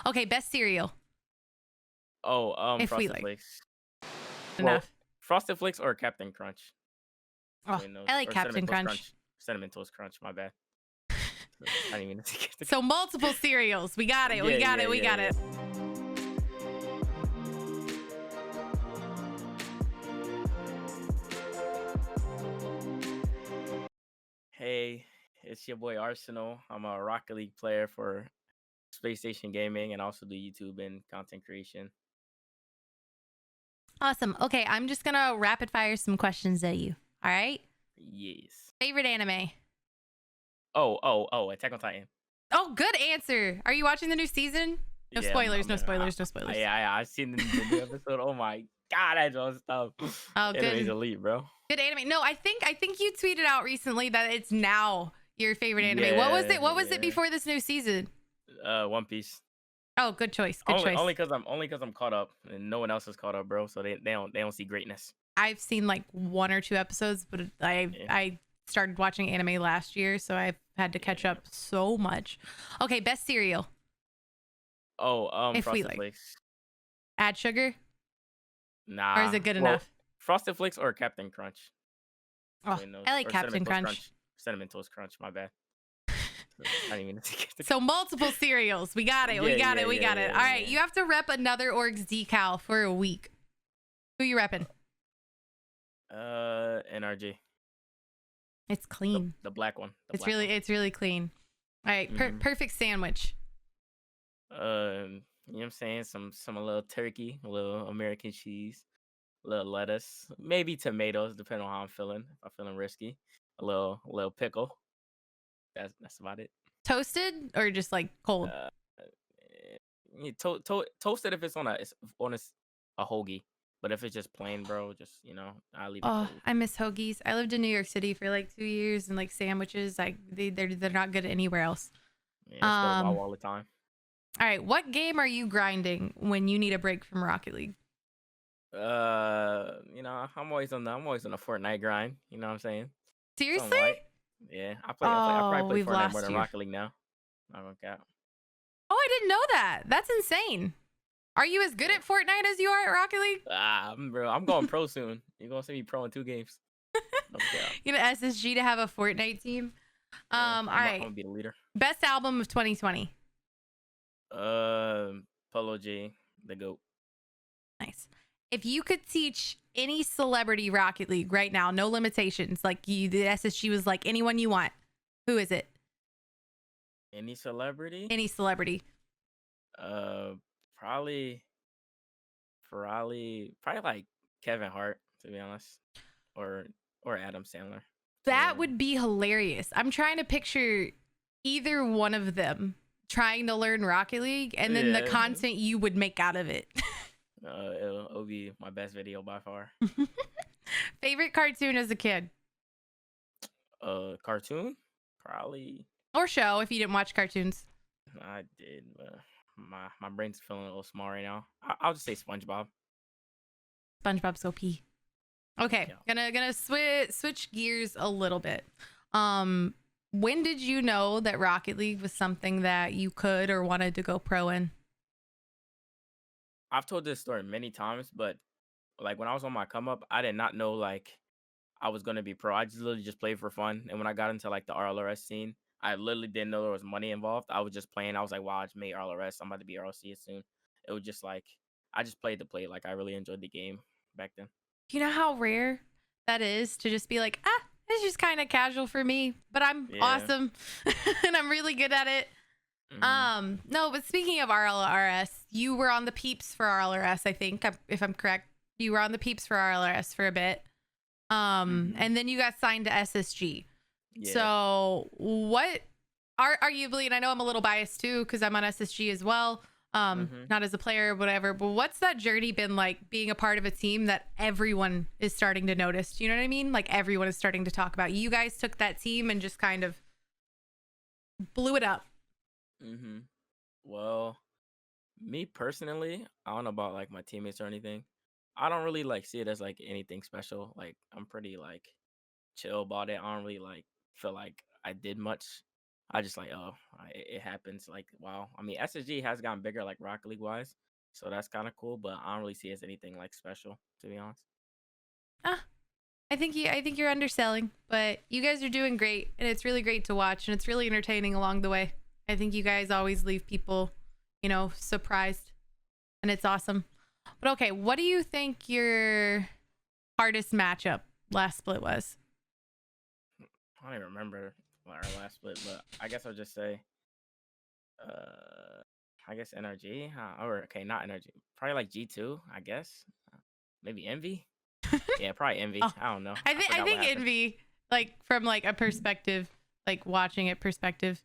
Okay, best cereal. Oh, If we Frosted like Flakes. Well, enough. Frosted Flakes or Captain Crunch Oh, between those, I like or Cinnamon Captain Toast Crunch. Crunch. Cinnamon Toast Crunch. My bad. I didn't even get the. So multiple cereals. We got it. We Yeah, got yeah, it. We yeah, got yeah. it. Hey, it's your boy Arsenal. I'm a Rocket League player for Spacestation Gaming and also do YouTube and content creation. Awesome. Okay, I'm just gonna rapid fire some questions at you. All right. Yes. Favorite anime? Oh, Attack on Titan. Oh, good answer. Are you watching the new season? No Yeah, spoilers. No I'm spoilers. No spoilers. I seen the new episode. Oh my god, I don't stop. Oh, Anime's good. elite, bro. Good anime. No, I think you tweeted out recently that it's now your favorite anime. What was Yeah, it? What was it yeah. before this new season? One Piece. Oh, good choice. Good Only choice. only cause I'm caught up and no one else is caught up, bro. So they don't see greatness. I've seen like one or two episodes, but Yeah. I started watching anime last year, so I've had to catch up so much. Okay, best cereal. Oh, If we Frosted like Flakes. add sugar, or is Nah. it good Well, enough? Frosted Flakes or Captain Crunch. Oh, Between those, I like or Cinnamon Captain Toast Crunch. Cinnamon Toast Crunch. My bad. I didn't even get the. So multiple cereals. We got it. We Yeah, got yeah, it. We yeah, got it. yeah, All right, yeah. you have to rep another org's decal for a week. Who you repping? NRG. It's clean. The black one. The It's black it's really clean. All right, one. perfect sandwich. You know what I'm saying? Some a little turkey, a little American cheese, a little lettuce, maybe tomatoes, depending on how I'm feeling. If I'm feeling risky, a little pickle. That's about it. Toasted or just like cold? Uh, toasted if it's a hoagie, but if it's just plain, bro, just I leave it Oh, cold. I miss hoagies. I lived in New York City for like 2 years, and like sandwiches, like they're not good anywhere else. Yeah, let's go to Wawa Um. all the time. All right, what game are you grinding when you need a break from Rocket League? I'm always on a Fortnite grind. You know what I'm saying? Something Seriously? light. Yeah, I Oh, probably we've play Fortnite more lost than you. Rocket League now. Not gonna cap. Oh, I didn't know that. That's insane. Are you as good at Fortnite as you are at Rocket League? Bro, I'm going pro soon. You're gonna see me pro in 2 games. No cap. You know, SSG to have a Fortnite team. Yeah, All I'm right. gonna be the leader. Best album of 2020. Polo G, the GOAT. Nice. If you could teach any celebrity Rocket League right now, no limitations, like the SSG was like anyone you want, who is it? Any celebrity? Any celebrity. Uh, probably, probably like Kevin Hart, to be honest, or Adam Sandler. That would be hilarious. I'm trying to picture either one of them trying to learn Rocket League and then the Yeah. content you would make out of it. It'll be my best video by far. Favorite cartoon as a kid? Cartoon? Probably. Or show if you didn't watch cartoons. I did. My brain's feeling a little small right now. I'll just say SpongeBob. SpongeBob's OP. Okay, Yeah. gonna switch gears a little bit. When did you know that Rocket League was something that you could or wanted to go pro in? I've told this story many times, but like when I was on my come up, I did not know like I was gonna be pro. I just literally just played for fun. And when I got into like the RLRS scene, I literally didn't know there was money involved. I was just playing. I was like, wow, I just made RLRS. I'm about to be RLC soon. It was just like I just played to play. Like I really enjoyed the game back then. You know how rare that is to just be like, it's just kind of casual for me, but I'm Yeah. awesome and I'm really good at it. No, but speaking of RLRS, you were on the peeps for RLRS, I think, if I'm correct. You were on the peeps for RLRS for a bit. And then you got signed to SSG. Yeah. So what arguably, and I know I'm a little biased too, because I'm on SSG as well. Not as a player or whatever, but what's that journey been like being a part of a team that everyone is starting to notice? Do you know what I mean? Like everyone is starting to talk about. You guys took that team and just kind of blew it up. Well, me personally, I don't know about like my teammates or anything. I don't really like see it as like anything special. Like I'm pretty like chill about it. I don't really like feel like I did much. I just like, oh, it happens. Like, wow. I mean, SSG has gotten bigger, like Rocket League wise, so that's kind of cool. But I don't really see it as anything like special, to be honest. Ah, I think you're underselling, but you guys are doing great, and it's really great to watch, and it's really entertaining along the way. I think you guys always leave people, surprised, and it's awesome. But okay, what do you think your hardest matchup last split was? I don't even remember our last split, but I guess I'll just say, uh, I guess NRG, or okay, not NRG, probably like G2, I guess, maybe Envy. Yeah, probably Envy. Oh, I don't know. I I think I forgot what think happened. envy, like from like a perspective, like watching it perspective.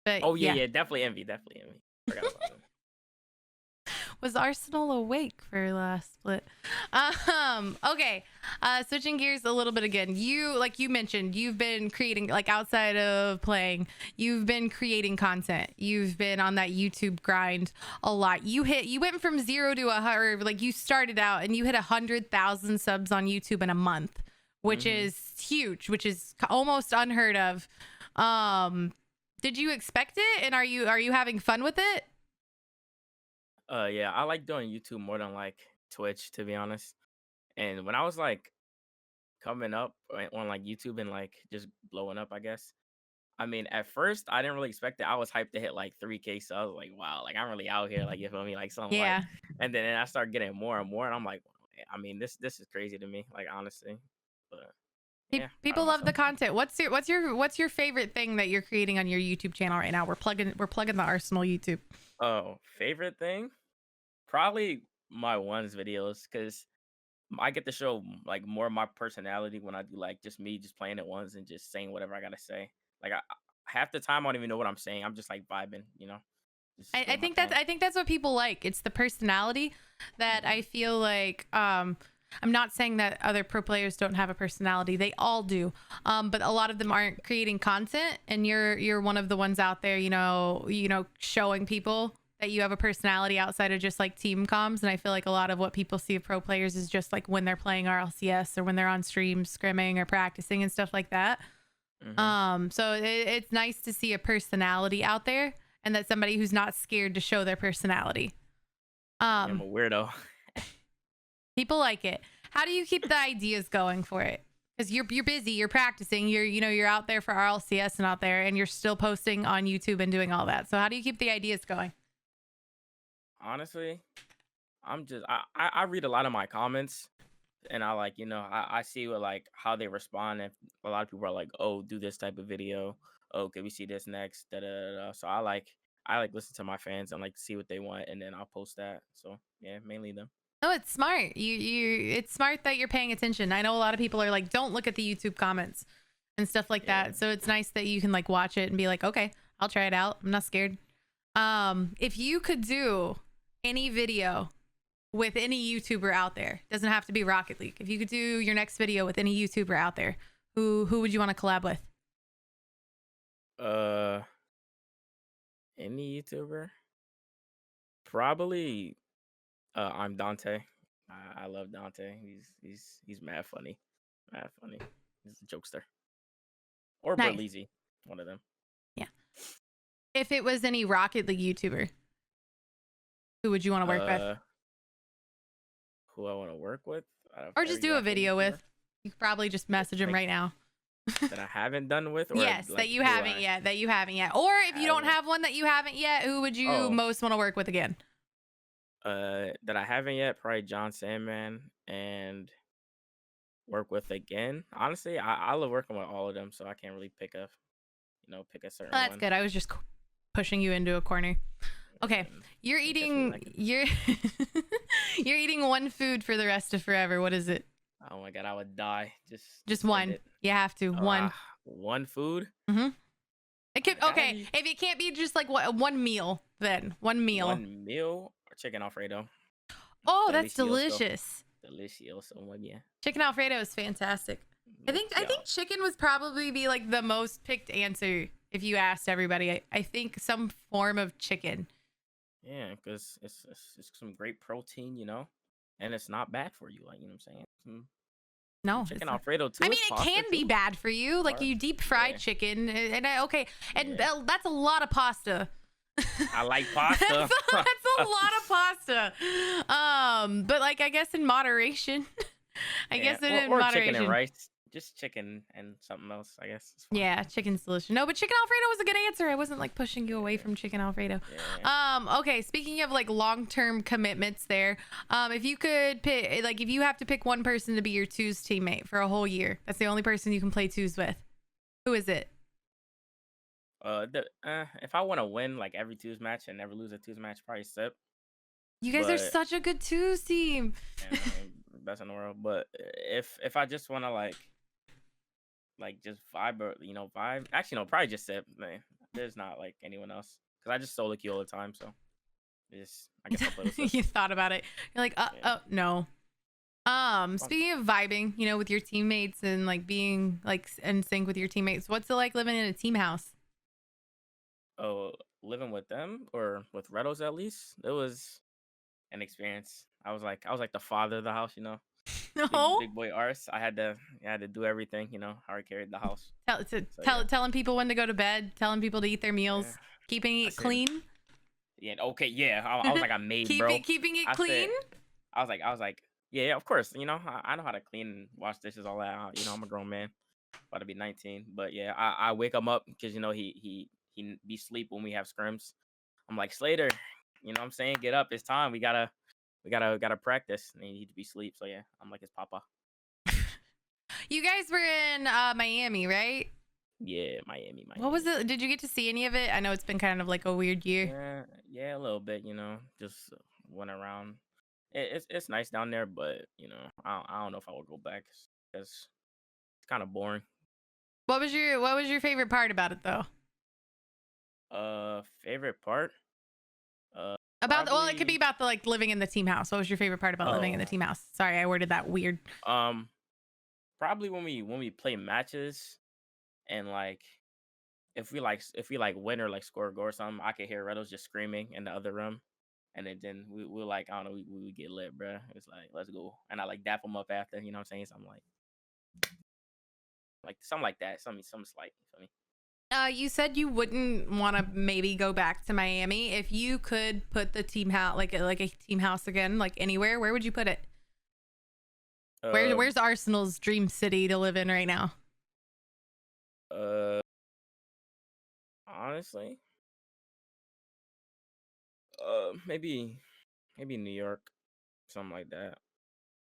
But Oh yeah, yeah, yeah, definitely Envy, definitely Envy. Forgot about him. was Arsenal awake for last split? Okay. Switching gears a little bit again. You, like you mentioned, you've been creating, like outside of playing, you've been creating content. You've been on that YouTube grind a lot. You went from 0 to 100, like you started out and you hit 100,000 subs on YouTube in a month, which Hmm. is huge, which is almost unheard of. Did you expect it? And are you having fun with it? Yeah, I like doing YouTube more than like Twitch, to be honest. And when I was like coming up on like YouTube and like just blowing up, I guess. I mean, at first I didn't really expect it. I was hyped to hit like 3K subs. Like, wow, like I'm really out here. Like, you feel me? Like something like, Yeah. and then I started getting more and more, and I'm like, I mean, this is crazy to me. Like honestly, but yeah, proud People of love the myself. content. What's your favorite thing that you're creating on your YouTube channel right now? We're plugging the Arsenal YouTube. Oh, favorite thing? Probably my ones videos, because I get to show like more of my personality when I do like just me just playing it once and just saying whatever I gotta say. Like half the time I don't even know what I'm saying. I'm just like vibing, just I doing my think that's thing. I think that's what people like. It's the personality that I Hmm. feel like I'm not saying that other pro players don't have a personality. They all do. But a lot of them aren't creating content, and you're one of the ones out there, showing people that you have a personality outside of just like team comms. And I feel like a lot of what people see of pro players is just like when they're playing RLCS or when they're on stream scrimming or practicing and stuff like that. Hmm. So it's nice to see a personality out there, and that somebody who's not scared to show their personality. Yeah, I'm Um, a weirdo. People like it. How do you keep the ideas going for it? Because you're busy, you're practicing, you're out there for RLCS and out there, and you're still posting on YouTube and doing all that. So how do you keep the ideas going? Honestly, I read a lot of my comments, and I like, I see what like how they respond. If a lot of people are like, oh, do this type of video. Oh, can we see this next? Da, da, da, da. So I like listen to my fans and like see what they want, and then I'll post that. So yeah, mainly them. Oh, it's smart. It's smart that you're paying attention. I know a lot of people are like, don't look at the YouTube comments and stuff like Yeah. that. So it's nice that you can like watch it and be like, okay, I'll try it out. I'm not scared. If you could do any video with any YouTuber out there, doesn't have to be Rocket League. If you could do your next video with any YouTuber out there, who would you want to collab with? Uh, any YouTuber? Probably. I'm Dante. I love Dante. He's mad funny. Mad funny. He's a jokester. Or Nice. Berlizzi, one of them. Yeah. If it was any Rocket League YouTuber, who would you want to work with? Uh, who I want to work with out of Or just every do a Rocket League video YouTuber with? You could probably just message him like right now. that I haven't done with, or Yes, that like you who haven't I yet. That you haven't yet. Or if you don't haven't. have one that you haven't yet, who would you Oh, most want to work with again? that I haven't yet. Probably John Sandman and work with again. Honestly, I love working with all of them, so I can't really pick a Oh, certain that's one. good. I was just pushing you into a corner. Okay, And you're you catch me eating lacking. you're you're eating one food for the rest of forever. What is it? Oh my god, I would die. Just Just end one. it. You have to one. One food. Mm-hmm. It could Gotta okay. be If it can't be just like one meal, then one meal. one meal or chicken Alfredo. Oh, that's Delicioso, delicious. delicioso, muy bien. Chicken Alfredo is fantastic. I No, think I yeah, think chicken would probably be like the most picked answer if you asked everybody. I think some form of chicken. yeah, because it's some great protein, and it's not bad for you. Like, you know what I'm saying? No, Chicken it's not. Alfredo I too mean, is it pasta can be too. bad for you. Like Or you deep fried yeah, chicken, okay, and yeah. that's a lot of pasta. I like that's pasta. that's a lot of pasta. But like I guess in moderation. I Yeah, guess in or chicken and moderation. rice. Just chicken and something else. I guess it's fine. Yeah, chicken's delicious. No, but chicken Alfredo was a good answer. I wasn't like pushing you away Yeah, from chicken Alfredo. yeah. Okay, speaking of like long-term commitments there, if you could pick like if you have to pick one person to be your twos teammate for a whole year, that's the only person you can play twos with. Who is it? If I want to win like every twos match and never lose a twos match, probably Sip. You guys are But such a good twos team. best in the world. But if I just want to like just vibe or vibe, actually no, probably just Sip. Man, there's not like anyone else because I just solo queue all the time. So just I guess I'll play with Sip. You thought about it. You're like, Yeah. no. Fun. Speaking of vibing, with your teammates and like being like in sync with your teammates, what's it like living in a team house? Oh, living with them or with Redos at least, it was an experience. I was like the father of the house. Big No. big boy arse. I had to do everything. I carried the house. So yeah, Telling people when to go to bed, telling people to eat their yeah. meals, keeping I it said, clean. yeah, okay, yeah. I was like a maid, bro. Keeping it I clean. said, I was like, yeah, of course. I know how to clean and wash dishes, all that. I'm a grown man, about to be 19. But yeah, I wake him up because he be sleep when we have scrims. I'm like, Slater, what I'm saying, get up, it's time. We gotta practice. And he need to be sleep. So yeah, I'm like his papa. You guys were in Miami, right? Yeah, Miami, What was Miami. it? Did you get to see any of it? I know it's been kind of like a weird year. Yeah, a little bit. Just went around. It's nice down there, but I don't know if I would go back because it's kind of boring. What was your favorite part about it though? Favorite part? Well, it could be Probably. about the like living in the team house. What was your favorite part about living in the Oh, team house? Sorry, I worded that weird. um, probably when we play matches and like if we win or like score a goal or something, I could hear Reynolds just screaming in the other room. And then we like, I don't know, we would get lit, bruh. It's like, let's go. And I like dap him up after, you know what I'm saying? Something like something like that. Something slight. You feel me? You said you wouldn't want to maybe go back to Miami if you could put the team house like a team house again, like anywhere. Where would you put it? Uh, Where's Arsenal's dream city to live in right now? uh, honestly, maybe New York, something like that.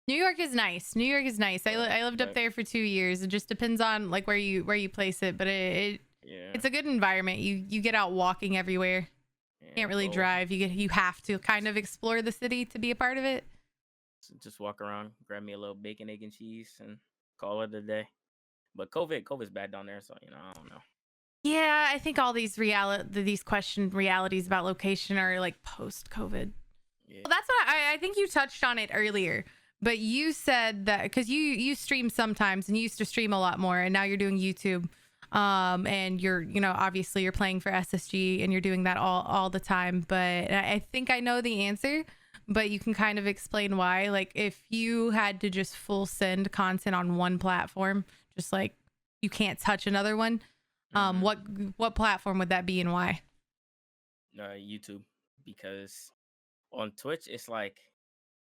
New York is nice. New York is nice. I lived up But there for 2 years. It just depends on like where you place it, but yeah, it's a good environment. You get out walking everywhere. yeah. Can't really Well, drive. You have to kind of explore the city to be a part of it. just walk around, grab me a little bacon, egg, and cheese, and call it a day. But COVID's bad down there, so I don't know. Yeah, I think all these question realities about location are like post COVID. Yeah. Well, that's what I think you touched on it earlier, but you said that because you stream sometimes and you used to stream a lot more, and now you're doing YouTube, and you're obviously you're playing for SSG and you're doing that all the time. But I think I know the answer, but you can kind of explain why. Like if you had to just full send content on one platform, just like you can't touch another one, hmm what platform would that be and why? YouTube, because on Twitch it's like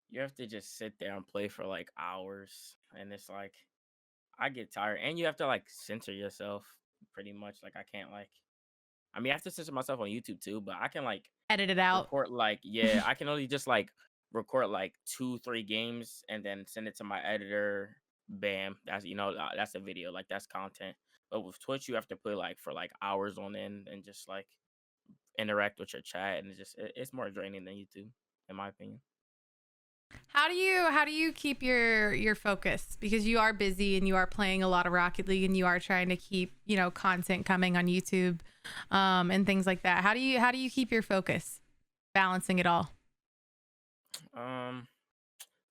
you have to just sit there and play for like hours, and it's like I get tired, and you have to like censor yourself pretty much. Like I can't like, I mean, I have to censor myself on YouTube too, but I can like Edit it out. record like, yeah, I can only just like record like 2-3 games and then send it to my editor. Bam, that's a video, like that's content. But with Twitch you have to play like for like hours on end and just like interact with your chat, and it's more draining than YouTube, in my opinion. How do you keep your focus, because you are busy and you are playing a lot of Rocket League and you are trying to keep content coming on YouTube, and things like that. How do you keep your focus, balancing it all? um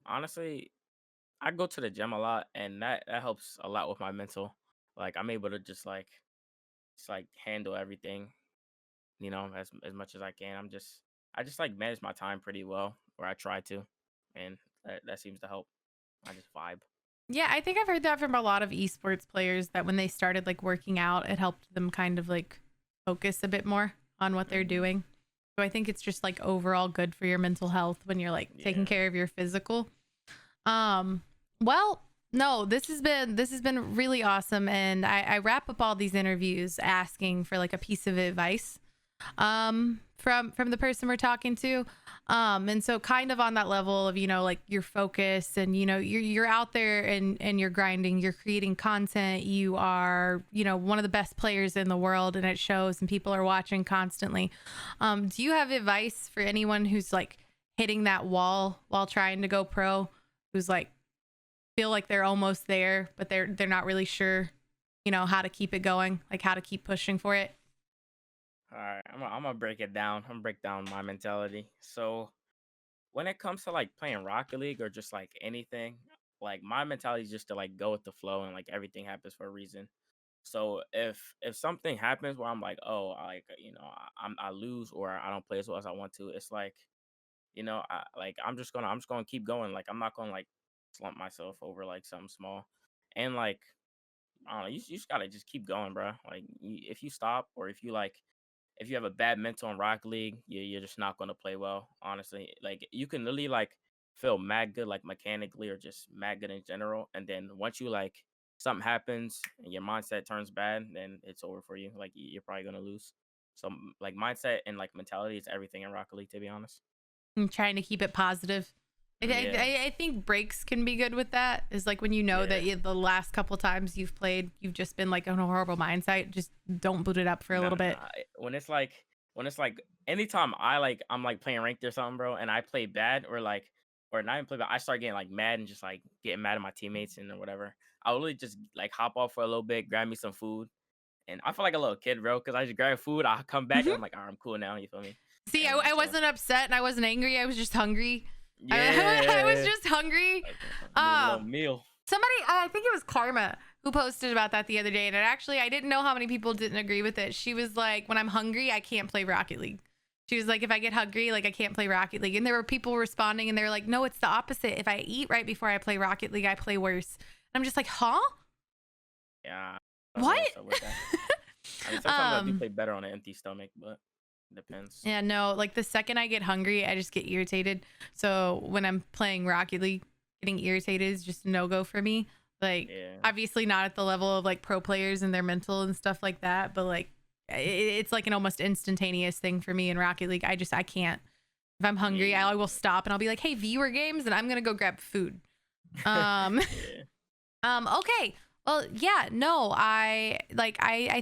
Honestly, I go to the gym a lot, and that helps a lot with my mental. Like I'm able to just like handle everything, as much as I can. I just like manage my time pretty well, or I try to, and that seems to help. I just vibe. Yeah, I think I've heard that from a lot of esports players that when they started like working out, it helped them kind of like focus a bit more on what they're Hmm. doing. So I think it's just like overall good for your mental health when you're like taking Yeah. care of your physical. Um, well, no, this has been really awesome, and I wrap up all these interviews asking for like a piece of advice from the person we're talking to, and so kind of on that level of, you know, like your focus, and you know, you're out there and you're grinding, you're creating content, you are, you know, one of the best players in the world, and it shows, and people are watching constantly. Do you have advice for anyone who's like hitting that wall while trying to go pro, who's like feel like they're almost there but they're not really sure, you know, how to keep it going, like how to keep pushing for it? All right, I'm gonna break it down. I'm gonna break down my mentality. So when it comes to like playing Rocket League or just like anything, like my mentality is just to like go with the flow and like everything happens for a reason. So if something happens where I'm like, oh, like I lose or I don't play as well as I want to, it's like I'm just gonna keep going. Like I'm not gonna like slump myself over like something small, and like I don't know, you just gotta just keep going, bro. Like if you stop or if you have a bad mental in Rocket League, you're just not going to play well, honestly. Like, you can literally, like, feel mad good, like, mechanically or just mad good in general. And then once you, like, something happens and your mindset turns bad, then it's over for you. Like, you're probably going to lose. So, like, mindset and, like, mentality is everything in Rocket League, to be honest. I'm trying to keep it positive. Yeah. I think breaks can be good with that. Is like when you know that Yeah. the last couple times you've played, you've just been like in a horrible mindset. Just don't boot it up for a Nah, little bit. nah. When it's like anytime I'm like playing ranked or something, bro, and I play bad or not even play bad, I start getting like mad and just like getting mad at my teammates and or whatever. I will really just like hop off for a little bit, grab me some food, and I feel like a little kid, bro, because I just grab food, I come back and I'm like, all right, I'm cool now. You feel me? See, And I so wasn't upset and I wasn't angry. I was just hungry. I was yeah, just hungry. like need a little Um, meal. Somebody, I think it was Karma, who posted about that the other day, and it actually, I didn't know how many people didn't agree with it. She was like, when I'm hungry, I can't play Rocket League. She was like, if I get hungry, like I can't play Rocket League. And there were people responding, and they're like, no, it's the opposite. If I eat right before I play Rocket League, I play worse. And I'm just like, huh? Yeah, I don't know What? what's up with that. I mean, sometimes I do um, play better on an empty stomach, but it depends. yeah, no, like the second I get hungry, I just get irritated. So when I'm playing Rocket League, getting irritated is just a no go for me. Like, Yeah. obviously not at the level of like pro players and their mental and stuff like that, but like it's like an almost instantaneous thing for me in Rocket League. I can't. If I'm hungry, Yeah. I will stop and I'll be like, hey, viewer games, and I'm gonna go grab food. Um, Yeah. okay. Well, yeah, no, I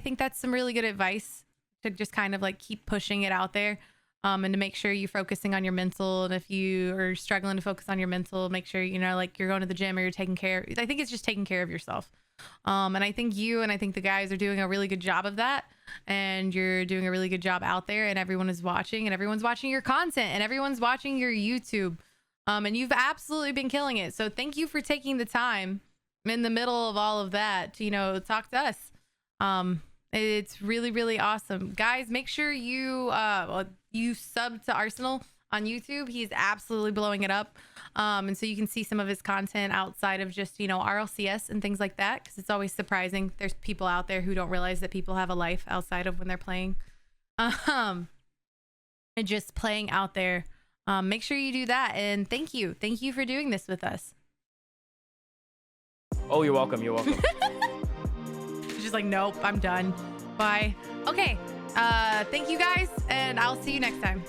think that's some really good advice to just kind of like keep pushing it out there. And to make sure you're focusing on your mental. And if you are struggling to focus on your mental, make sure, you know, like you're going to the gym or you're taking care. I think it's just taking care of yourself. And I think you and I think the guys are doing a really good job of that. And you're doing a really good job out there, and everyone is watching, and everyone's watching your content, and everyone's watching your YouTube. And you've absolutely been killing it. So thank you for taking the time in the middle of all of that to, you know, talk to us. It's really, really awesome. Guys, make sure you sub to Arsenal on YouTube. He's absolutely blowing it up. And so you can see some of his content outside of just, you know, RLCS and things like that, because it's always surprising. There's people out there who don't realize that people have a life outside of when they're playing. And just playing out there. Make sure you do that. And thank you. Thank you for doing this with us. Oh, you're welcome. You're welcome. She's just like, nope, I'm done. Bye. Okay. Thank you guys, and I'll see you next time.